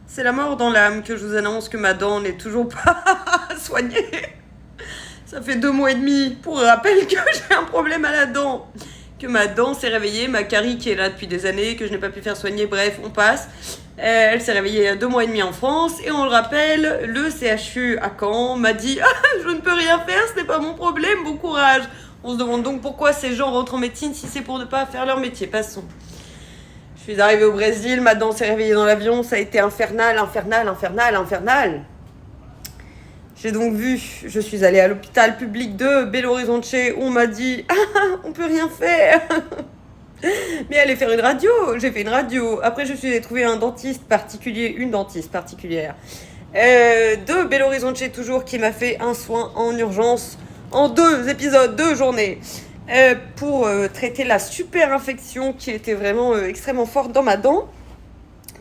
C'est la mort dans l'âme que je vous annonce que ma dent n'est toujours pas soignée. Ça fait 2 mois et demi, pour rappel, que j'ai un problème à la dent. Que ma dent s'est réveillée, ma carie qui est là depuis des années, que je n'ai pas pu faire soigner, bref, on passe. Elle s'est réveillée il y a 2 mois et demi en France, et on le rappelle, le CHU à Caen m'a dit « Ah, je ne peux rien faire, ce n'est pas mon problème, bon courage !» On se demande donc pourquoi ces gens rentrent en médecine si c'est pour ne pas faire leur métier. Passons. Je suis arrivée au Brésil, ma dent s'est réveillée dans l'avion, ça a été infernal. J'ai donc vu, je suis allée à l'hôpital public de Belo Horizonte où on m'a dit « Ah, on peut rien faire !» Mais allez faire une radio. J'ai fait une radio. Après, je suis allée trouver un dentiste particulier, une dentiste particulière de Belo Horizonte toujours, qui m'a fait un soin en urgence en 2 épisodes, 2 journées. Pour traiter la super infection qui était vraiment extrêmement forte dans ma dent.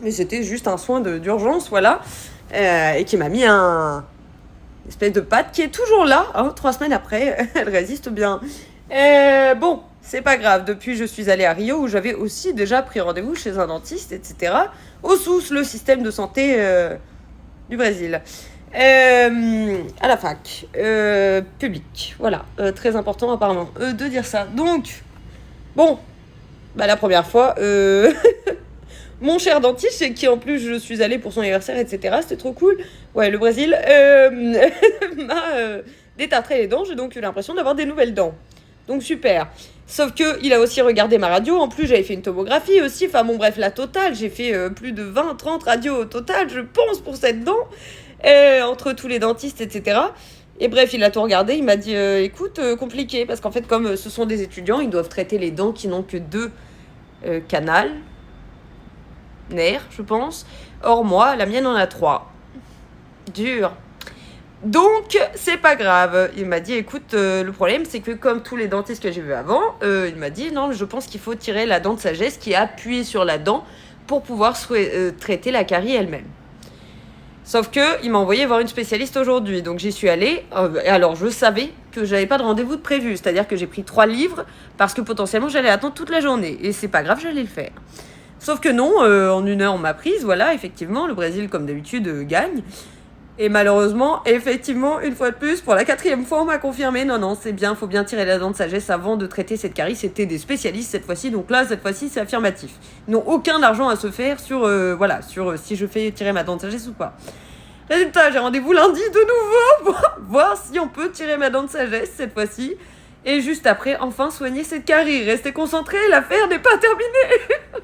Mais c'était juste un soin d'urgence, voilà. Et qui m'a mis une espèce de pâte qui est toujours là, 3 semaines après. Elle résiste bien. Bon, c'est pas grave. Depuis, je suis allée à Rio où j'avais aussi déjà pris rendez-vous chez un dentiste, etc. Au SUS, le système de santé du Brésil. À la fac, public, voilà, très important apparemment de dire ça. Donc, bon, bah la première fois, mon cher dentiste, chez qui en plus je suis allée pour son anniversaire, etc. C'était trop cool. Ouais, le Brésil m'a détartré les dents. J'ai donc eu l'impression d'avoir des nouvelles dents. Donc super. Sauf que il a aussi regardé ma radio. En plus, j'avais fait une tomographie aussi. Enfin bon, bref, la totale. J'ai fait plus de 20-30 radios au total, je pense, pour cette dent. Entre tous les dentistes, etc. Et bref, il a tout regardé. Il m'a dit écoute, compliqué. Parce qu'en fait, comme ce sont des étudiants, ils doivent traiter les dents qui n'ont que 2 canals, nerfs, je pense. Or, moi, la mienne en a 3. Dur. Donc, c'est pas grave. Il m'a dit, écoute, le problème, c'est que comme tous les dentistes que j'ai vus avant, il m'a dit, non, je pense qu'il faut tirer la dent de sagesse qui est appuyée sur la dent pour pouvoir traiter la carie elle-même. Sauf que il m'a envoyé voir une spécialiste aujourd'hui. Donc, j'y suis allée. Alors, je savais que j'avais pas de rendez-vous de prévu. C'est-à-dire que j'ai pris 3 livres parce que potentiellement, j'allais attendre toute la journée. Et c'est pas grave, j'allais le faire. Sauf que non, en 1 heure, on m'a prise. Voilà, effectivement, le Brésil, comme d'habitude, gagne. Et malheureusement, effectivement, une fois de plus, pour la 4e fois, on m'a confirmé, non, c'est bien, faut bien tirer la dent de sagesse avant de traiter cette carie. C'était des spécialistes cette fois-ci, donc là, cette fois-ci, c'est affirmatif. Ils n'ont aucun argent à se faire sur si je fais tirer ma dent de sagesse ou pas. Résultat, j'ai rendez-vous lundi de nouveau pour voir si on peut tirer ma dent de sagesse cette fois-ci. Et juste après, enfin soigner cette carie. Restez concentrés, l'affaire n'est pas terminée.